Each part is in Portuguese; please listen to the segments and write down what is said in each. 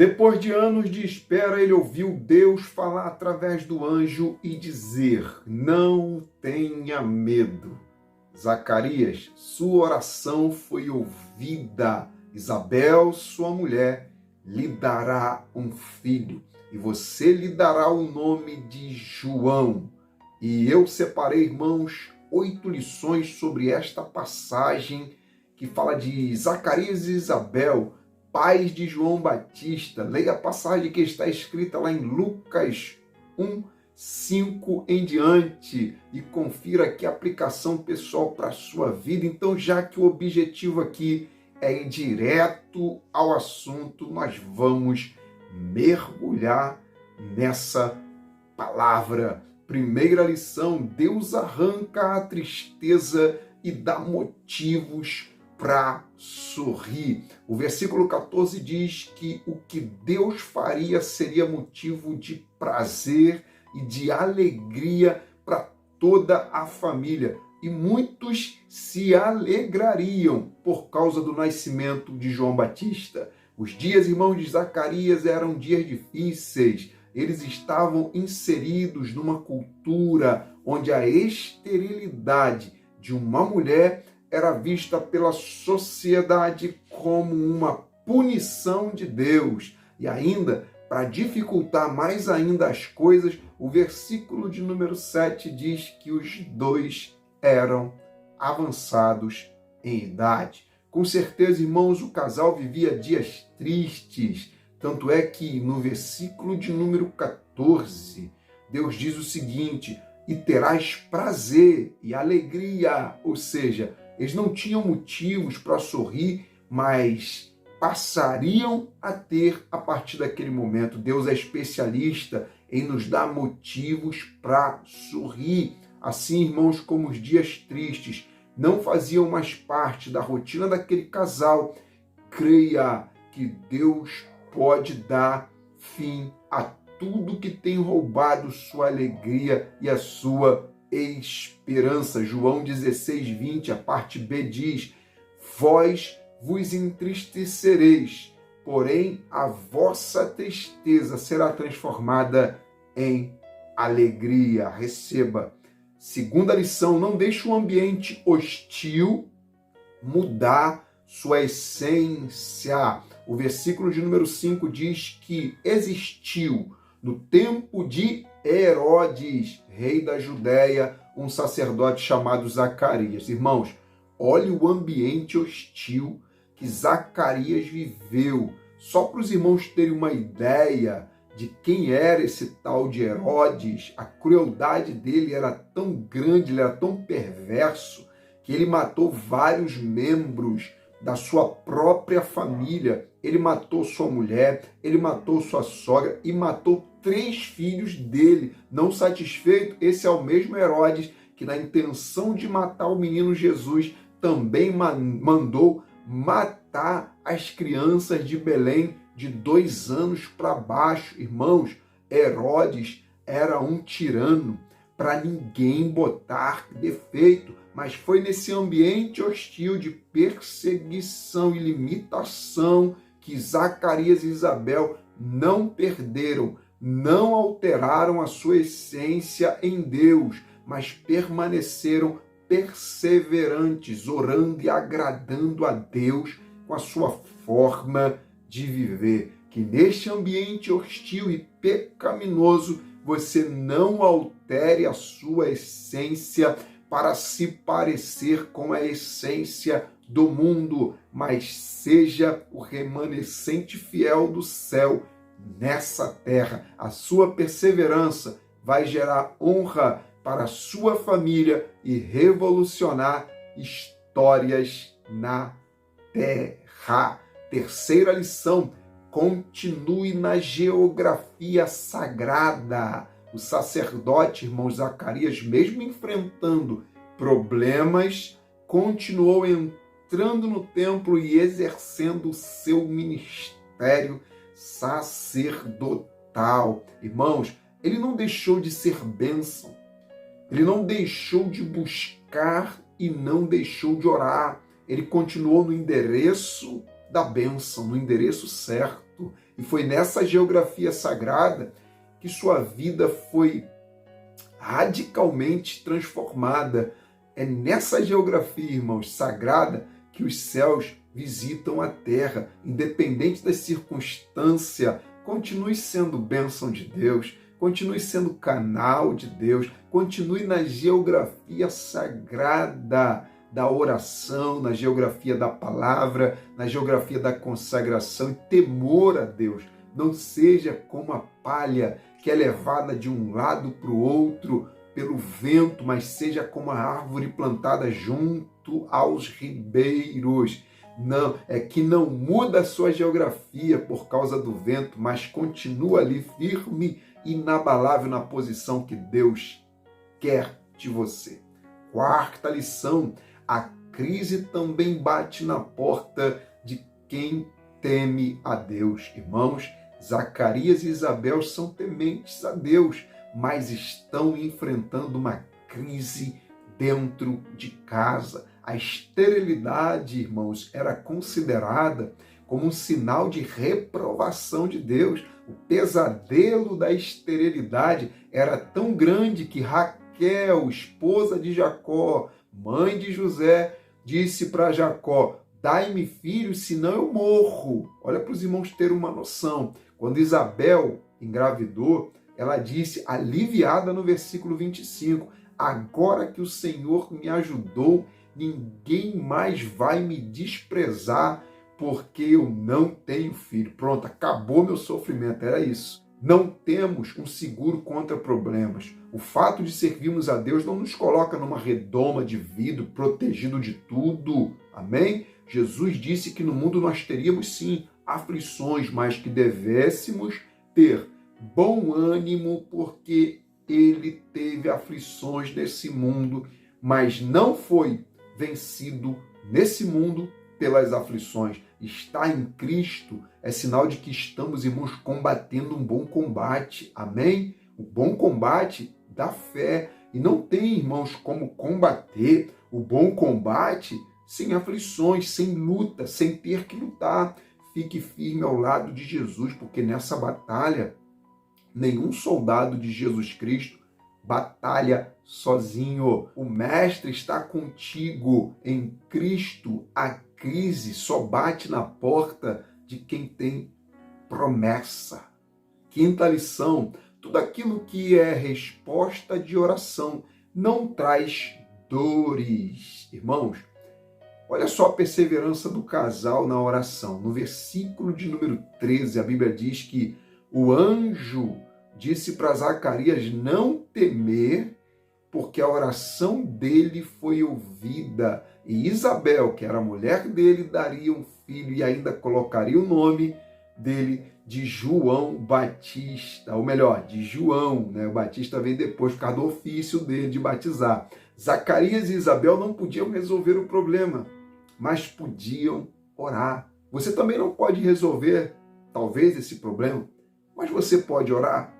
Depois de anos de espera, ele ouviu Deus falar através do anjo e dizer: não tenha medo. Zacarias, sua oração foi ouvida. Isabel, sua mulher, lhe dará um filho, e você lhe dará o nome de João. E eu separei, irmãos, 8 lições sobre esta passagem que fala de Zacarias e Isabel, pais de João Batista. Leia a passagem que está escrita lá em Lucas 1, 5 em diante e confira aqui a aplicação pessoal para a sua vida. Então, já que o objetivo aqui é ir direto ao assunto, nós vamos mergulhar nessa palavra. Primeira lição: Deus arranca a tristeza e dá motivos para sorrir. O versículo 14 diz que o que Deus faria seria motivo de prazer e de alegria para toda a família. E muitos se alegrariam por causa do nascimento de João Batista. Os dias, irmãos, de Zacarias eram dias difíceis. Eles estavam inseridos numa cultura onde a esterilidade de uma mulher era vista pela sociedade como uma punição de Deus. E ainda, para dificultar mais ainda as coisas, o versículo de número 7 diz que os dois eram avançados em idade. Com certeza, irmãos, o casal vivia dias tristes. Tanto é que no versículo de número 14, Deus diz o seguinte: e terás prazer e alegria. Ou seja, eles não tinham motivos para sorrir, mas passariam a ter a partir daquele momento. Deus é especialista em nos dar motivos para sorrir. Assim, irmãos, como os dias tristes não faziam mais parte da rotina daquele casal, creia que Deus pode dar fim a tudo que tem roubado sua alegria e a sua esperança. João 16:20, a parte B diz: vós vos entristecereis, porém a vossa tristeza será transformada em alegria. Receba. Segunda lição: não deixe o ambiente hostil mudar sua essência. O versículo de número 5 diz que existiu no tempo de Herodes, rei da Judéia, um sacerdote chamado Zacarias. Irmãos, olhe o ambiente hostil que Zacarias viveu. Só para os irmãos terem uma ideia de quem era esse tal de Herodes, a crueldade dele era tão grande, ele era tão perverso, que ele matou vários membros da sua própria família. Ele matou sua mulher, ele matou sua sogra e matou 3 filhos dele. Não satisfeito, esse é o mesmo Herodes que, na intenção de matar o menino Jesus, também mandou matar as crianças de Belém de 2 anos para baixo. Irmãos, Herodes era um tirano, para ninguém botar defeito, mas foi nesse ambiente hostil de perseguição e limitação que Zacarias e Isabel não perderam, não alteraram a sua essência em Deus, mas permaneceram perseverantes, orando e agradando a Deus com a sua forma de viver. Que neste ambiente hostil e pecaminoso você não altere a sua essência para se parecer com a essência do mundo, mas seja o remanescente fiel do céu nessa terra. A sua perseverança vai gerar honra para a sua família e revolucionar histórias na terra. Terceira lição: continue na geografia sagrada. O sacerdote, irmão Zacarias, mesmo enfrentando problemas, continuou entrando no templo e exercendo o seu ministério sacerdotal. Irmãos, ele não deixou de ser bênção, ele não deixou de buscar e não deixou de orar. Ele continuou no endereço da bênção, no endereço certo. E foi nessa geografia sagrada que sua vida foi radicalmente transformada. É nessa geografia, irmãos, sagrada, que os céus visitam a terra, independente da circunstância. Continue sendo bênção de Deus, continue sendo canal de Deus, continue na geografia sagrada da oração, na geografia da palavra, na geografia da consagração e temor a Deus. Não seja como a palha que é levada de um lado para o outro pelo vento, mas seja como a árvore plantada junto aos ribeiros. Não, é que não muda a sua geografia por causa do vento, mas continua ali firme e inabalável na posição que Deus quer de você. Quarta lição: a crise também bate na porta de quem teme a Deus. Irmãos, Zacarias e Isabel são tementes a Deus, mas estão enfrentando uma crise dentro de casa. A esterilidade, irmãos, era considerada como um sinal de reprovação de Deus. O pesadelo da esterilidade era tão grande que Raquel, esposa de Jacó, mãe de José, disse para Jacó: dai-me filhos, senão eu morro. Olha para os irmãos terem uma noção. Quando Isabel engravidou, ela disse, aliviada no versículo 25, agora que o Senhor me ajudou, ninguém mais vai me desprezar, porque eu não tenho filho. Pronto, acabou meu sofrimento, era isso. Não temos um seguro contra problemas. O fato de servirmos a Deus não nos coloca numa redoma de vidro, protegido de tudo. Amém? Jesus disse que no mundo nós teríamos sim aflições, mas que devêssemos ter bom ânimo, porque ele teve aflições nesse mundo, mas não foi vencido nesse mundo pelas aflições. Estar em Cristo é sinal de que estamos, irmãos, combatendo um bom combate. Amém? O bom combate da fé. E não tem, irmãos, como combater o bom combate sem aflições, sem luta, sem ter que lutar. Fique firme ao lado de Jesus, porque nessa batalha, nenhum soldado de Jesus Cristo batalha sozinho. O Mestre está contigo. Em Cristo, a crise só bate na porta de quem tem promessa. Quinta lição: tudo aquilo que é resposta de oração não traz dores. Irmãos, olha só a perseverança do casal na oração. No versículo de número 13, a Bíblia diz que o anjo disse para Zacarias não temer, porque a oração dele foi ouvida. E Isabel, que era a mulher dele, daria um filho e ainda colocaria o nome dele de João Batista. Ou melhor, de João, né? O Batista vem depois por causa do ofício dele de batizar. Zacarias e Isabel não podiam resolver o problema, mas podiam orar. Você também não pode resolver, talvez, esse problema, mas você pode orar.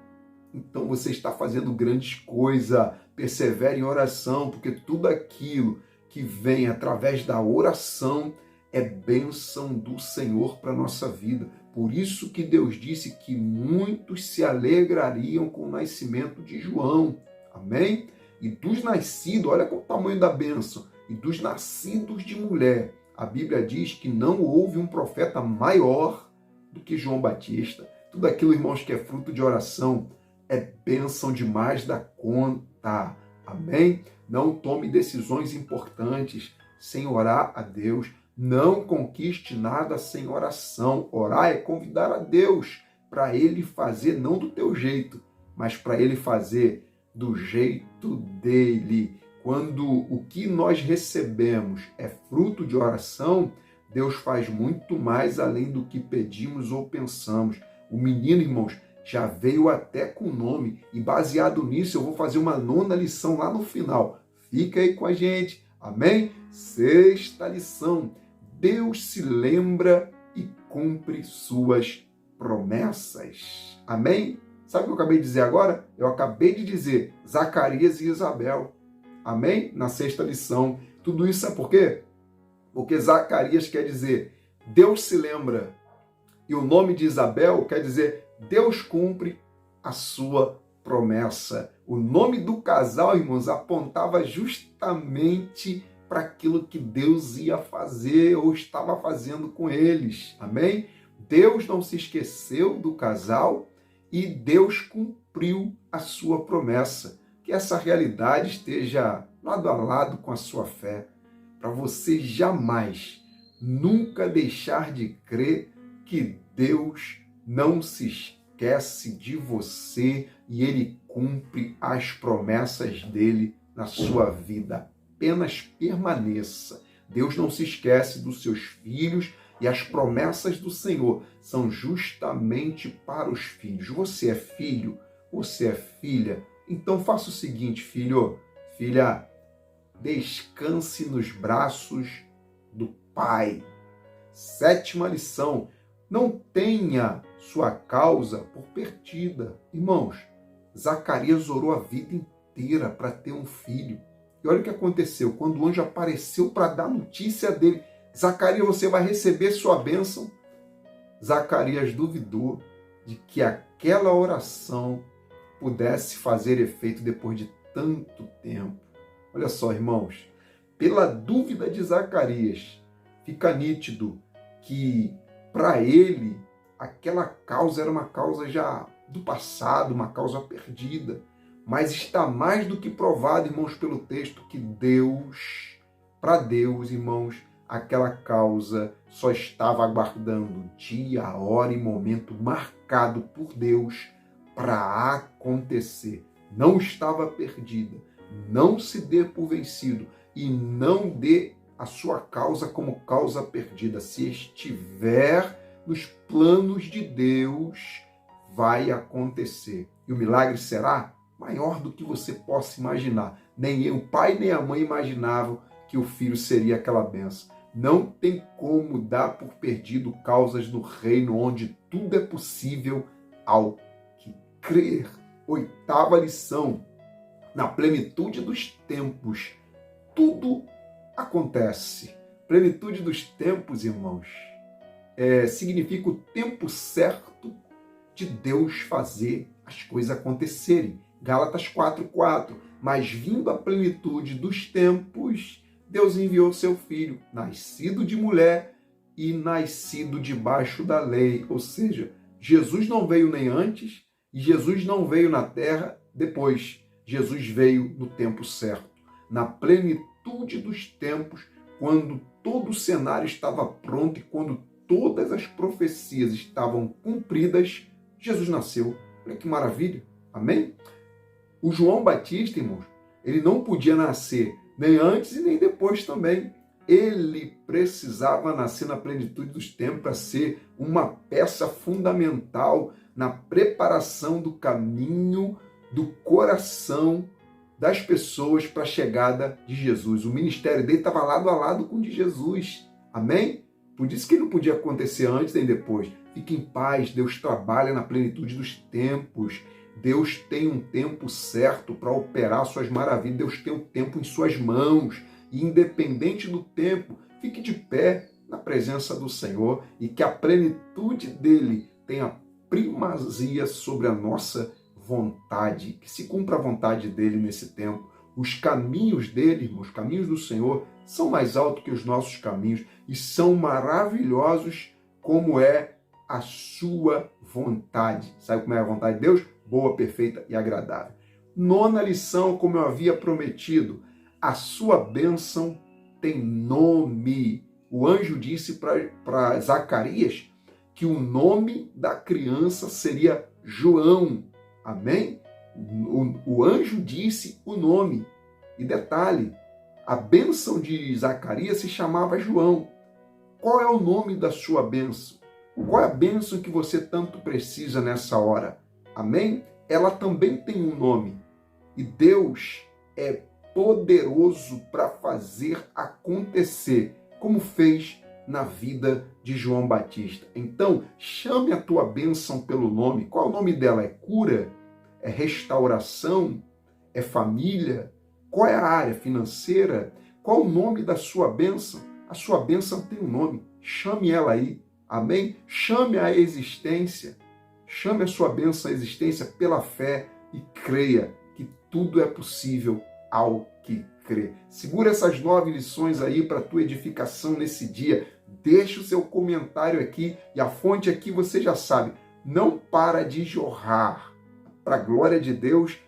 Então você está fazendo grandes coisas. Persevere em oração, porque tudo aquilo que vem através da oração é bênção do Senhor para a nossa vida. Por isso que Deus disse que muitos se alegrariam com o nascimento de João. Amém? E dos nascidos, olha qual o tamanho da bênção, e dos nascidos de mulher, a Bíblia diz que não houve um profeta maior do que João Batista. Tudo aquilo, irmãos, que é fruto de oração é bênção demais da conta. Amém? Não tome decisões importantes sem orar a Deus. Não conquiste nada sem oração. Orar é convidar a Deus para Ele fazer, não do teu jeito, mas para Ele fazer do jeito dele. Quando o que nós recebemos é fruto de oração, Deus faz muito mais além do que pedimos ou pensamos. O menino, irmãos, já veio até com nome, e baseado nisso eu vou fazer uma 9ª lição lá no final. Fica aí com a gente, amém? 6ª lição: Deus se lembra e cumpre suas promessas, amém? Sabe o que eu acabei de dizer agora? Eu acabei de dizer Zacarias e Isabel, amém? Na 6ª lição. Tudo isso sabe por quê? Porque Zacarias quer dizer Deus se lembra, E o nome de Isabel quer dizer Deus cumpre a sua promessa. O nome do casal, irmãos, apontava justamente para aquilo que Deus ia fazer ou estava fazendo com eles. Amém? Deus não se esqueceu do casal e Deus cumpriu a sua promessa. Que essa realidade esteja lado a lado com a sua fé, para você jamais, nunca deixar de crer que Deus não se esquece de você e Ele cumpre as promessas dele na sua vida. Apenas permaneça. Deus não se esquece dos seus filhos e as promessas do Senhor são justamente para os filhos. Você é filho? Você é filha? Então faça o seguinte, filho, filha, descanse nos braços do Pai. 7ª lição, não tenha sua causa por perdida. Irmãos, Zacarias orou a vida inteira para ter um filho. E olha o que aconteceu, quando o anjo apareceu para dar notícia dele, Zacarias, você vai receber sua bênção. Zacarias duvidou de que aquela oração pudesse fazer efeito depois de tanto tempo. Olha só, irmãos, pela dúvida de Zacarias, fica nítido que para ele aquela causa era uma causa já do passado, uma causa perdida. Mas está mais do que provado, irmãos, pelo texto, que Deus, para Deus, irmãos, aquela causa só estava aguardando dia, hora e momento marcado por Deus para acontecer. Não estava perdida. Não se dê por vencido e não dê a sua causa como causa perdida. Se estiver nos planos de Deus, vai acontecer. E o milagre será maior do que você possa imaginar. Nem o pai nem a mãe imaginavam que o filho seria aquela bênção. Não tem como dar por perdido causas no reino onde tudo é possível ao que crer. 8ª lição. Na plenitude dos tempos, tudo acontece. Plenitude dos tempos, irmãos, significa o tempo certo de Deus fazer as coisas acontecerem. Gálatas 4:4. Mas vindo a plenitude dos tempos, Deus enviou seu Filho, nascido de mulher e nascido debaixo da lei. Ou seja, Jesus não veio nem antes e Jesus não veio na terra depois. Jesus veio no tempo certo, na plenitude dos tempos, quando todo o cenário estava pronto e quando todas as profecias estavam cumpridas, Jesus nasceu. Olha que maravilha, amém? O João Batista, irmãos, ele não podia nascer nem antes e nem depois também. Ele precisava nascer na plenitude dos tempos para ser uma peça fundamental na preparação do caminho do coração das pessoas para a chegada de Jesus. O ministério dele estava lado a lado com o de Jesus. Amém? Por isso que não podia acontecer antes nem depois. Fique em paz, Deus trabalha na plenitude dos tempos. Deus tem um tempo certo para operar suas maravilhas. Deus tem um tempo em suas mãos. E independente do tempo, fique de pé na presença do Senhor e que a plenitude dele tenha primazia sobre a nossa vontade, que se cumpra a vontade dele nesse tempo. Os caminhos dele, irmãos, os caminhos do Senhor, são mais altos que os nossos caminhos e são maravilhosos como é a sua vontade. Sabe como é a vontade de Deus? Boa, perfeita e agradável. 9ª lição, como eu havia prometido, a sua bênção tem nome. O anjo disse para Zacarias que o nome da criança seria João. Amém? O anjo disse o nome. E detalhe, a bênção de Zacarias se chamava João. Qual é o nome da sua bênção? Qual é a bênção que você tanto precisa nessa hora? Amém? Ela também tem um nome. E Deus é poderoso para fazer acontecer, como fez na vida de João Batista. Então, chame a tua bênção pelo nome. Qual é o nome dela? É cura? É restauração? É família? Qual é a área financeira? Qual o nome da sua bênção? A sua bênção tem um nome. Chame ela aí. Amém? Chame a existência, chame a sua bênção à existência pela fé e creia que tudo é possível ao que crê. Segura essas 9 lições aí para a tua edificação nesse dia. Deixa o seu comentário aqui e a fonte aqui você já sabe. Não para de jorrar. Para a glória de Deus,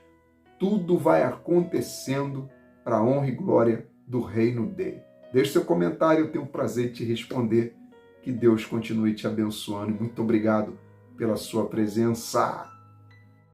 tudo vai acontecendo para a honra e glória do reino dele. Deixe seu comentário, eu tenho o prazer de te responder. Que Deus continue te abençoando. Muito obrigado pela sua presença.